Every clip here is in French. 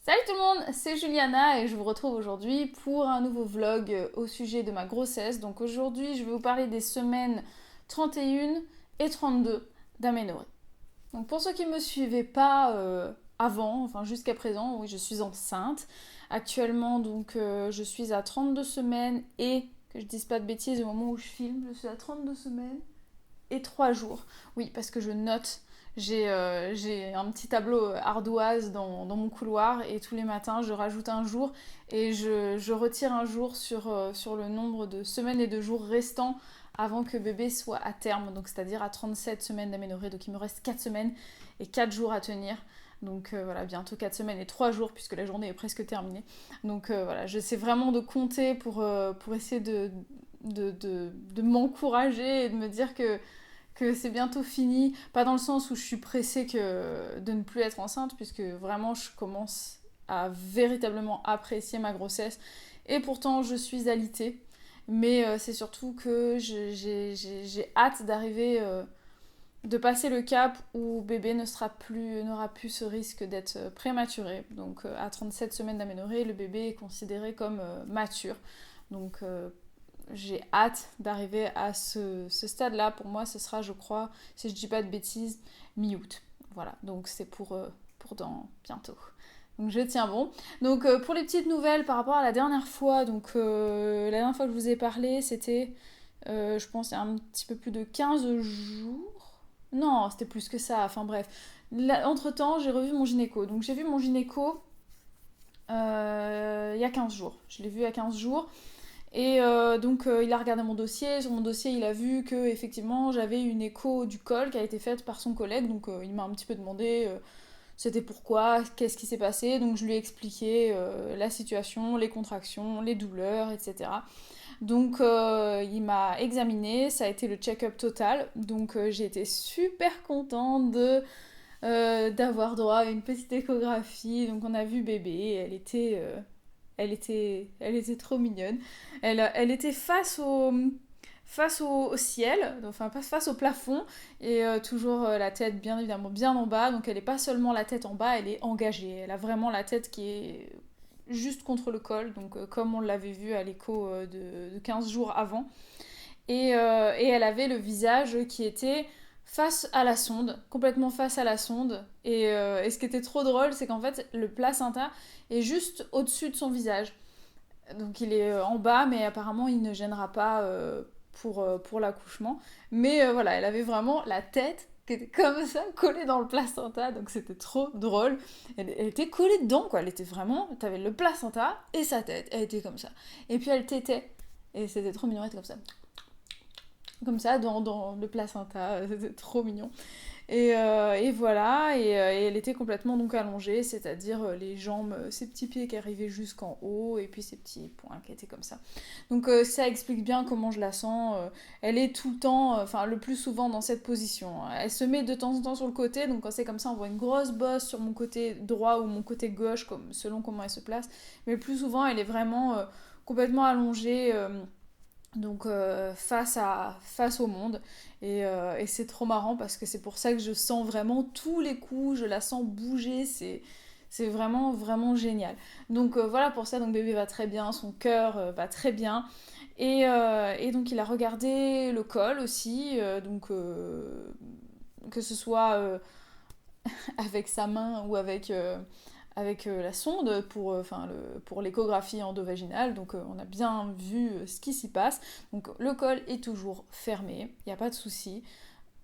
Salut tout le monde, c'est Juliana et je vous retrouve aujourd'hui pour un nouveau vlog au sujet de ma grossesse. Donc aujourd'hui, je vais vous parler des semaines 31 et 32 d'aménorrhée. Donc pour ceux qui ne me suivaient pas avant, enfin jusqu'à présent, oui, je suis enceinte. Actuellement, donc je suis à 32 semaines et, que je dise pas de bêtises au moment où je filme, je suis à 32 semaines et 3 jours. Oui, parce que je note. J'ai un petit tableau ardoise dans mon couloir et tous les matins je rajoute un jour et je retire un jour sur le nombre de semaines et de jours restants avant que bébé soit à terme, donc c'est-à-dire à 37 semaines d'aménorrhée. Donc il me reste 4 semaines et 4 jours à tenir. Donc voilà, bientôt 4 semaines et 3 jours puisque la journée est presque terminée. Donc voilà, j'essaie vraiment de compter pour essayer de m'encourager et de me dire que c'est bientôt fini. Pas dans le sens où je suis pressée de ne plus être enceinte, puisque vraiment je commence à véritablement apprécier ma grossesse. Et pourtant je suis alitée. Mais c'est surtout que j'ai hâte d'arriver, de passer le cap où bébé n'aura plus ce risque d'être prématuré. Donc à 37 semaines d'aménorrhée, le bébé est considéré comme mature. Donc j'ai hâte d'arriver à ce stade-là. Pour moi, ce sera, je crois, si je dis pas de bêtises, mi-août. Voilà, donc c'est pour dans bientôt. Donc je tiens bon. Donc pour les petites nouvelles par rapport à la dernière fois, donc la dernière fois que je vous ai parlé, c'était, je pense, il y a un petit peu plus de 15 jours. Non, c'était plus que ça, enfin bref. Entre-temps, j'ai revu mon gynéco. Donc j'ai vu mon gynéco il y a 15 jours. Je l'ai vu il y a 15 jours. Et donc il a regardé mon dossier. Sur mon dossier, il a vu que effectivement j'avais une écho du col qui a été faite par son collègue. Donc il m'a un petit peu demandé c'était pourquoi, qu'est-ce qui s'est passé. Donc je lui ai expliqué la situation, les contractions, les douleurs, etc. Donc il m'a examiné, ça a été le check-up total. Donc j'ai été super contente d'avoir droit à une petite échographie. Donc on a vu bébé, elle était trop mignonne. Elle était face au ciel, enfin pas face au plafond, et toujours la tête bien évidemment bien en bas. Donc elle n'est pas seulement la tête en bas, elle est engagée. Elle a vraiment la tête qui est juste contre le col, donc comme on l'avait vu à l'écho de 15 jours avant. Et elle avait le visage qui était face à la sonde, complètement face à la sonde. Et ce qui était trop drôle, c'est qu'en fait, le placenta est juste au-dessus de son visage. Donc il est en bas, mais apparemment il ne gênera pas pour l'accouchement. Mais voilà, elle avait vraiment la tête qui était comme ça, collée dans le placenta, donc c'était trop drôle. Elle était collée dedans, quoi. Elle était vraiment, t'avais le placenta et sa tête, elle était comme ça. Et puis elle tétait, et c'était trop mignon, elle était comme ça dans le placenta, c'était trop mignon. Et voilà, et elle était complètement donc allongée, c'est-à-dire les jambes, ses petits pieds qui arrivaient jusqu'en haut, et puis ses petits poings qui étaient comme ça. Donc ça explique bien comment je la sens. Elle est tout le temps, enfin le plus souvent dans cette position. Elle se met de temps en temps sur le côté, donc quand c'est comme ça, on voit une grosse bosse sur mon côté droit ou mon côté gauche, selon comment elle se place. Mais le plus souvent, elle est vraiment complètement allongée. Donc face au monde et c'est trop marrant parce que c'est pour ça que je sens vraiment tous les coups, je la sens bouger, c'est vraiment vraiment génial. Donc voilà pour ça, donc bébé va très bien, son cœur va très bien et donc il a regardé le col aussi, donc que ce soit avec sa main ou avec la sonde pour l'échographie endovaginale. Donc on a bien vu ce qui s'y passe. Donc le col est toujours fermé, il n'y a pas de souci.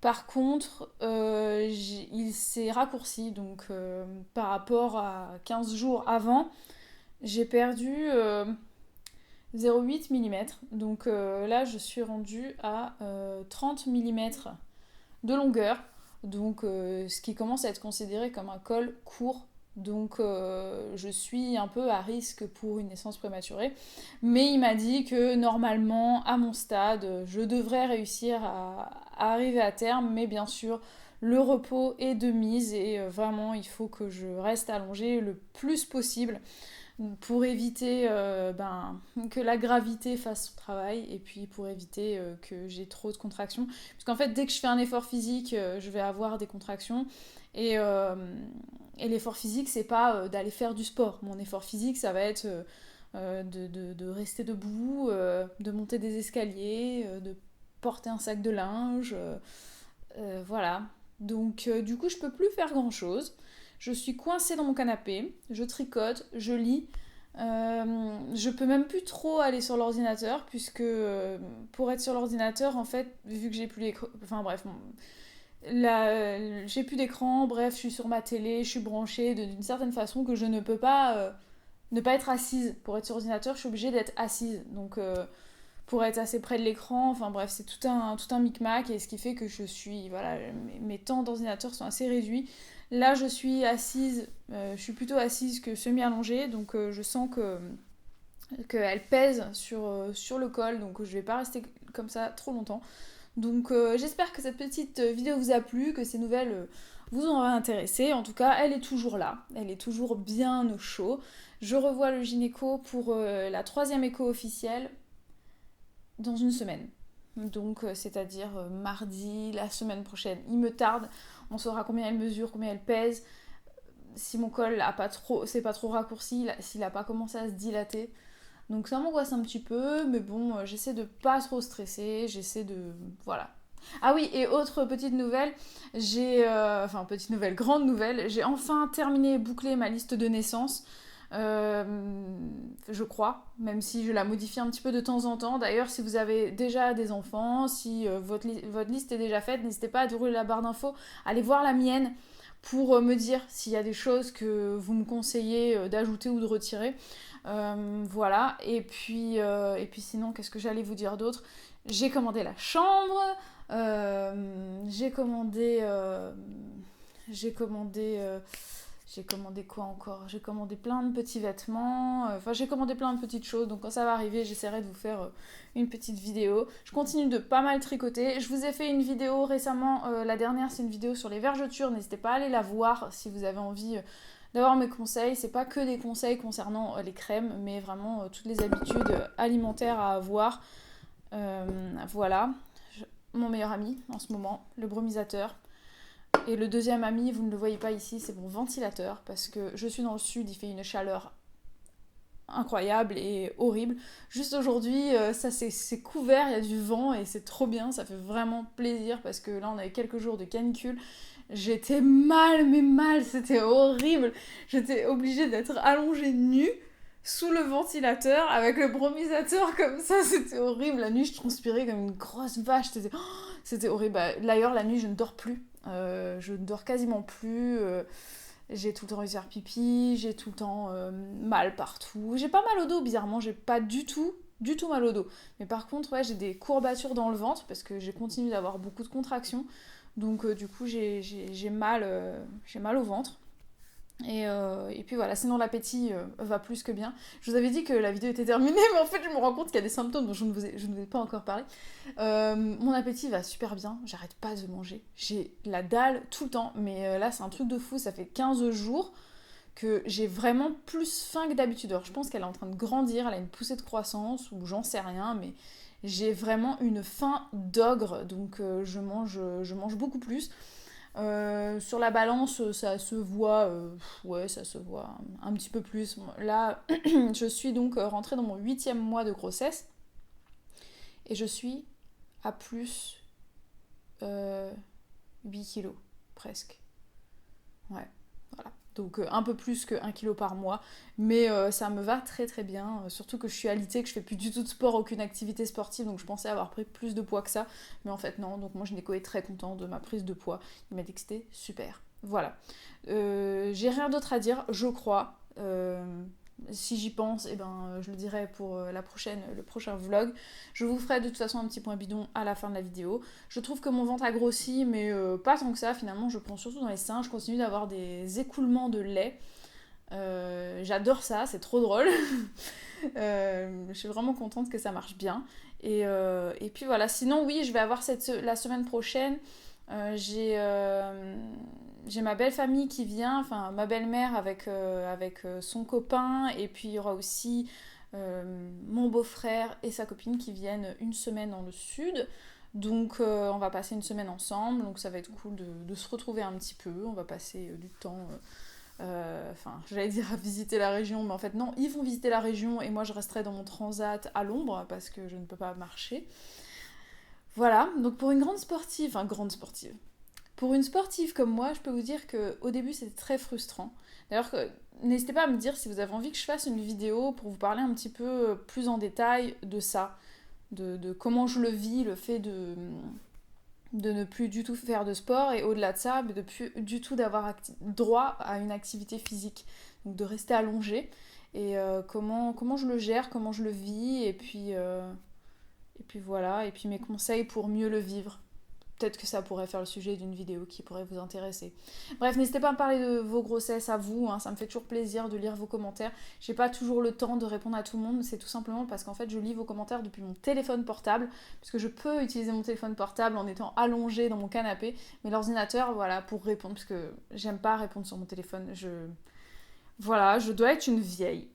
Par contre, il s'est raccourci, donc par rapport à 15 jours avant, j'ai perdu 0,8 mm. Donc là, je suis rendue à 30 mm de longueur, donc ce qui commence à être considéré comme un col court. Donc je suis un peu à risque pour une naissance prématurée. Mais il m'a dit que normalement, à mon stade, je devrais réussir à arriver à terme. Mais bien sûr, le repos est de mise et vraiment, il faut que je reste allongée le plus possible pour éviter que la gravité fasse son travail et puis pour éviter que j'ai trop de contractions. Parce qu'en fait, dès que je fais un effort physique, je vais avoir des contractions. Et l'effort physique, c'est pas d'aller faire du sport. Mon effort physique, ça va être de rester debout, de monter des escaliers, de porter un sac de linge, voilà. Donc du coup, je peux plus faire grand-chose. Je suis coincée dans mon canapé, je tricote, je lis. Je peux même plus trop aller sur l'ordinateur puisque pour être sur l'ordinateur, en fait, vu que j'ai plus l'écran, enfin bref, j'ai plus d'écran, bref, je suis sur ma télé, je suis branchée d'une certaine façon que je ne peux pas ne pas être assise. Pour être sur l'ordinateur, je suis obligée d'être assise. Donc pour être assez près de l'écran, enfin bref, c'est tout un micmac et ce qui fait que je suis, voilà, mes temps d'ordinateur sont assez réduits. Là, je suis assise, je suis plutôt assise que semi-allongée, donc je sens qu'elle pèse sur le col, donc je vais pas rester comme ça trop longtemps. Donc j'espère que cette petite vidéo vous a plu, que ces nouvelles vous ont intéressé. En tout cas, elle est toujours là, elle est toujours bien au chaud. Je revois le gynéco pour la 3e écho officielle dans une semaine. Donc c'est-à-dire mardi, la semaine prochaine. Il me tarde, on saura combien elle mesure, combien elle pèse, si mon col c'est pas trop raccourci, s'il a pas commencé à se dilater. Donc ça m'angoisse un petit peu, mais bon, j'essaie de pas trop stresser, j'essaie de... Voilà. Ah oui, et autre petite nouvelle, enfin petite nouvelle, grande nouvelle, j'ai enfin terminé et bouclé ma liste de naissance. Je crois, même si je la modifie un petit peu de temps en temps. D'ailleurs, si vous avez déjà des enfants, si votre liste est déjà faite, n'hésitez pas à dérouler la barre d'infos, allez voir la mienne pour me dire s'il y a des choses que vous me conseillez d'ajouter ou de retirer. Voilà, et puis sinon, qu'est-ce que j'allais vous dire d'autre? J'ai commandé la chambre, j'ai commandé... j'ai commandé quoi encore? J'ai commandé plein de petits vêtements, enfin j'ai commandé plein de petites choses, donc quand ça va arriver, j'essaierai de vous faire une petite vidéo. Je continue de pas mal tricoter. Je vous ai fait une vidéo récemment, la dernière c'est une vidéo sur les vergetures, n'hésitez pas à aller la voir si vous avez envie d'avoir mes conseils. C'est pas que des conseils concernant les crèmes, mais vraiment toutes les habitudes alimentaires à avoir. Voilà, mon meilleur ami en ce moment, le brumisateur. Et le deuxième ami, vous ne le voyez pas ici, c'est mon ventilateur, parce que je suis dans le sud, il fait une chaleur incroyable et horrible. Juste aujourd'hui, ça c'est couvert, il y a du vent et c'est trop bien, ça fait vraiment plaisir, parce que là on avait quelques jours de canicule. J'étais mal, mais mal, c'était horrible. J'étais obligée d'être allongée nue sous le ventilateur avec le bromisateur comme ça, c'était horrible. La nuit, je transpirais comme une grosse vache, c'était horrible. D'ailleurs, la nuit, je ne dors plus. Je ne dors quasiment plus. J'ai tout le temps envie de faire pipi, j'ai tout le temps mal partout. J'ai pas mal au dos, bizarrement, j'ai pas du tout mal au dos. Mais par contre, ouais, j'ai des courbatures dans le ventre parce que j'ai continué d'avoir beaucoup de contractions. Donc du coup, j'ai mal au ventre. Et puis voilà, sinon l'appétit va plus que bien. Je vous avais dit que la vidéo était terminée, mais en fait je me rends compte qu'il y a des symptômes dont je ne vous ai pas encore parlé. Mon appétit va super bien, j'arrête pas de manger. J'ai la dalle tout le temps, mais là c'est un truc de fou, ça fait 15 jours que j'ai vraiment plus faim que d'habitude. Alors je pense qu'elle est en train de grandir, elle a une poussée de croissance, ou j'en sais rien, mais j'ai vraiment une faim d'ogre, donc je mange beaucoup plus. Sur la balance, ça se voit, ouais, ça se voit un petit peu plus. Là, je suis donc rentrée dans mon 8e mois de grossesse et je suis à plus 8 kilos, presque. Ouais, voilà. Donc un peu plus que 1 kilo par mois, mais ça me va très très bien, surtout que je suis alitée, que je fais plus du tout de sport, aucune activité sportive, donc je pensais avoir pris plus de poids que ça, mais en fait non, donc mon gynéco est très content de ma prise de poids, il m'a dit que c'était super. Voilà. J'ai rien d'autre à dire, je crois. Si j'y pense, eh ben, je le dirai pour le prochain vlog. Je vous ferai de toute façon un petit point bidon à la fin de la vidéo. Je trouve que mon ventre a grossi, mais pas tant que ça. Finalement, je prends surtout dans les seins. Je continue d'avoir des écoulements de lait. J'adore ça, c'est trop drôle. Je suis vraiment contente que ça marche bien. Et puis voilà, sinon oui, je vais avoir la semaine prochaine. J'ai ma belle famille qui vient, enfin ma belle-mère avec son copain, et puis il y aura aussi mon beau-frère et sa copine qui viennent une semaine dans le sud. Donc on va passer une semaine ensemble, donc ça va être cool de se retrouver un petit peu, on va passer du temps, enfin j'allais dire à visiter la région, mais en fait non, ils vont visiter la région et moi je resterai dans mon transat à l'ombre parce que je ne peux pas marcher. Voilà, donc pour une grande sportive, pour une sportive comme moi, je peux vous dire qu'au début c'était très frustrant. D'ailleurs, n'hésitez pas à me dire si vous avez envie que je fasse une vidéo pour vous parler un petit peu plus en détail de ça, de comment je le vis, le fait de ne plus du tout faire de sport et au-delà de ça, de plus du tout d'avoir droit à une activité physique, donc de rester allongé et comment je le gère, comment je le vis et puis voilà, et puis mes conseils pour mieux le vivre. Peut-être que ça pourrait faire le sujet d'une vidéo qui pourrait vous intéresser. Bref, n'hésitez pas à me parler de vos grossesses à vous, hein, ça me fait toujours plaisir de lire vos commentaires. J'ai pas toujours le temps de répondre à tout le monde, c'est tout simplement parce qu'en fait je lis vos commentaires depuis mon téléphone portable, puisque je peux utiliser mon téléphone portable en étant allongée dans mon canapé, mais l'ordinateur, voilà, pour répondre, parce que j'aime pas répondre sur mon téléphone. Voilà, je dois être une vieille.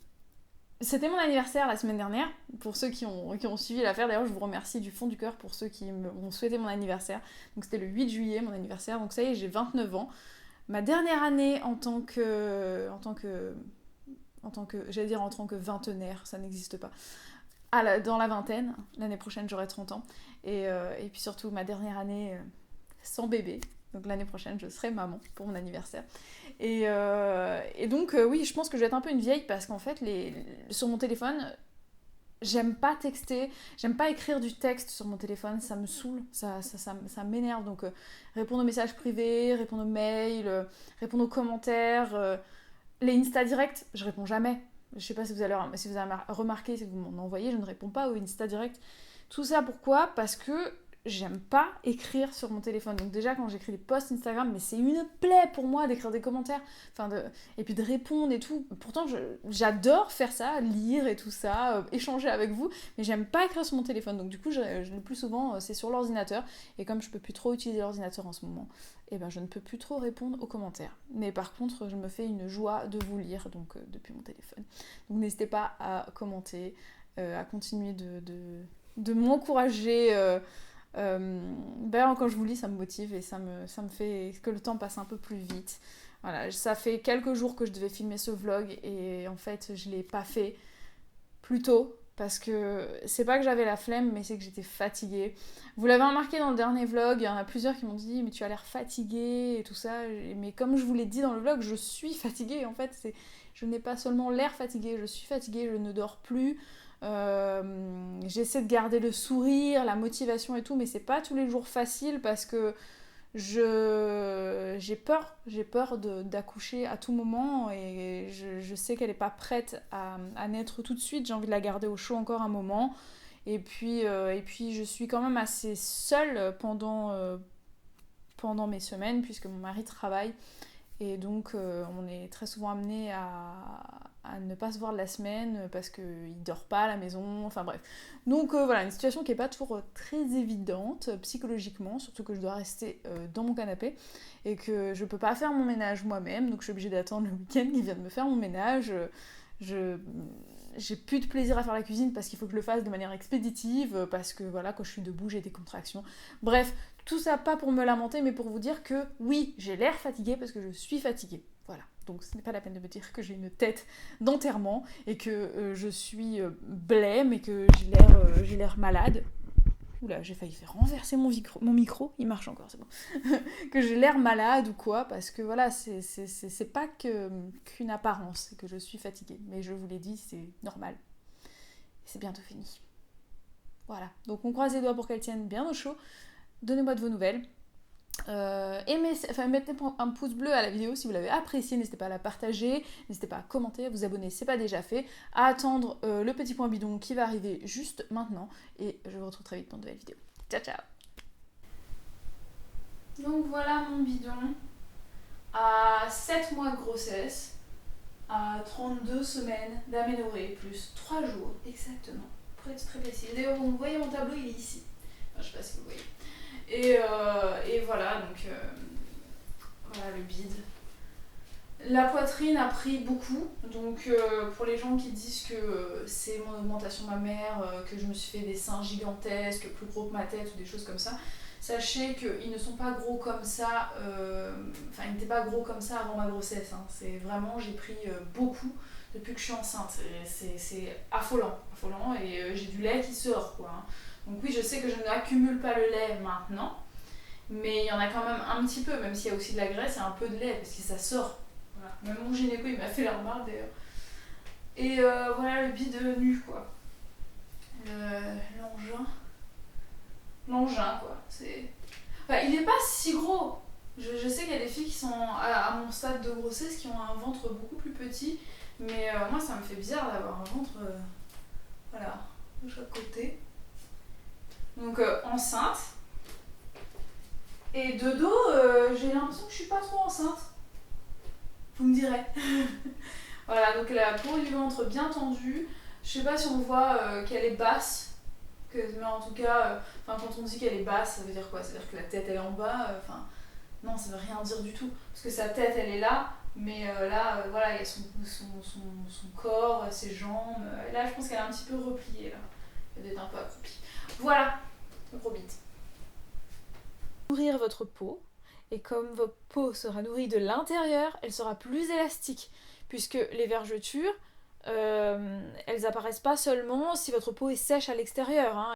C'était mon anniversaire la semaine dernière, pour ceux qui ont suivi l'affaire. D'ailleurs, je vous remercie du fond du cœur pour ceux qui m'ont souhaité mon anniversaire. Donc c'était le 8 juillet, mon anniversaire. Donc ça y est, j'ai 29 ans. Ma dernière année en tant que j'allais dire en tant que vingtenaire, ça n'existe pas. Dans la vingtaine, l'année prochaine j'aurai 30 ans. Et puis surtout ma dernière année sans bébé. Donc l'année prochaine, je serai maman pour mon anniversaire. Et donc, oui, je pense que je vais être un peu une vieille parce qu'en fait, sur mon téléphone, j'aime pas texter, j'aime pas écrire du texte sur mon téléphone, ça me saoule, ça m'énerve. Donc, répondre aux messages privés, répondre aux mails, répondre aux commentaires, les Insta Direct, je réponds jamais. Je sais pas si vous avez remarqué, si vous m'en envoyez, je ne réponds pas aux Insta Direct. Tout ça pourquoi ? Parce que j'aime pas écrire sur mon téléphone. Donc déjà quand j'écris des posts Instagram, mais c'est une plaie pour moi d'écrire des commentaires, et puis de répondre et tout. Pourtant j'adore faire ça, lire et tout ça, échanger avec vous, mais j'aime pas écrire sur mon téléphone. Donc du coup le plus souvent c'est sur l'ordinateur, et comme je peux plus trop utiliser l'ordinateur en ce moment, et ben je ne peux plus trop répondre aux commentaires. Mais par contre je me fais une joie de vous lire donc depuis mon téléphone. Donc n'hésitez pas à commenter, à continuer de m'encourager. Quand je vous lis, ça me motive et ça me fait que le temps passe un peu plus vite. Voilà, ça fait quelques jours que je devais filmer ce vlog et en fait je l'ai pas fait plus tôt parce que c'est pas que j'avais la flemme, mais c'est que j'étais fatiguée. Vous l'avez remarqué dans le dernier vlog, il y en a plusieurs qui m'ont dit mais tu as l'air fatiguée et tout ça, mais comme je vous l'ai dit dans le vlog, je suis fatiguée en fait. Je n'ai pas seulement l'air fatiguée, je suis fatiguée, je ne dors plus. J'essaie de garder le sourire, la motivation et tout, mais c'est pas tous les jours facile parce que j'ai peur d'accoucher à tout moment et je sais qu'elle est pas prête à naître tout de suite. J'ai envie de la garder au chaud encore un moment, et puis je suis quand même assez seule pendant mes semaines puisque mon mari travaille. Et donc on est très souvent amené à ne pas se voir de la semaine parce qu'il dort pas à la maison, enfin bref. Donc voilà, une situation qui n'est pas toujours très évidente psychologiquement, surtout que je dois rester dans mon canapé et que je peux pas faire mon ménage moi-même, donc je suis obligée d'attendre le week-end qu'il vienne me faire mon ménage. J'ai plus de plaisir à faire la cuisine parce qu'il faut que je le fasse de manière expéditive, parce que voilà, quand je suis debout, j'ai des contractions. Bref, tout ça pas pour me lamenter, mais pour vous dire que oui, j'ai l'air fatiguée parce que je suis fatiguée. Voilà, donc ce n'est pas la peine de me dire que j'ai une tête d'enterrement et que je suis blême et que j'ai l'air malade. Oula, j'ai failli faire renverser mon micro, il marche encore, c'est bon. Que j'ai l'air malade ou quoi, parce que voilà, c'est pas qu'une apparence, c'est que je suis fatiguée. Mais je vous l'ai dit, c'est normal. C'est bientôt fini. Voilà, donc on croise les doigts pour qu'elle tienne bien au chaud. Donnez-moi de vos nouvelles. Mettez un pouce bleu à la vidéo si vous l'avez appréciée, n'hésitez pas à la partager, n'hésitez pas à commenter, à vous abonner si ce n'est pas déjà fait, à attendre le petit point bidon qui va arriver juste maintenant, et je vous retrouve très vite pour une nouvelle vidéo. Ciao ciao. Donc voilà mon bidon à 7 mois de grossesse, à 32 semaines d'aménorrhée, plus 3 jours exactement, pour être très précis. D'ailleurs vous voyez mon tableau, il est ici, enfin, je sais pas si vous voyez. Et voilà, donc voilà le bide. La poitrine a pris beaucoup, donc pour les gens qui disent que c'est mon augmentation mammaire, que je me suis fait des seins gigantesques, plus gros que ma tête ou des choses comme ça, sachez qu'ils ne sont pas gros comme ça, enfin ils n'étaient pas gros comme ça avant ma grossesse, hein. C'est vraiment, j'ai pris beaucoup depuis que je suis enceinte, c'est affolant, affolant et j'ai du lait qui sort quoi, hein. Donc oui, je sais que je n'accumule pas le lait maintenant, mais il y en a quand même un petit peu, même s'il y a aussi de la graisse, il y a un peu de lait parce que ça sort. Voilà. Même mon gynéco il m'a fait la remarque d'ailleurs. Et voilà le bide nu quoi. L'engin. L'engin quoi. C'est... Enfin, il est pas si gros. Je sais qu'il y a des filles qui sont à mon stade de grossesse qui ont un ventre beaucoup plus petit. Mais moi ça me fait bizarre d'avoir un ventre voilà, de chaque côté. Donc enceinte. Et de dos, j'ai l'impression que je suis pas trop enceinte. Vous me direz. Voilà, donc la peau du ventre bien tendue. Je sais pas si on voit qu'elle est basse, mais en tout cas, quand on dit qu'elle est basse, ça veut dire quoi? Ça veut dire que la tête elle est en bas. Enfin, non, ça veut rien dire du tout. Parce que sa tête elle est là, mais là, voilà, il y a son corps, ses jambes. Là, je pense qu'elle est un petit peu repliée. Là. Elle doit être un peu accroupie. Voilà, le gros bite. Nourrir votre peau. Et comme votre peau sera nourrie de l'intérieur, elle sera plus élastique. Puisque les vergetures, elles apparaissent pas seulement si votre peau est sèche à l'extérieur, hein.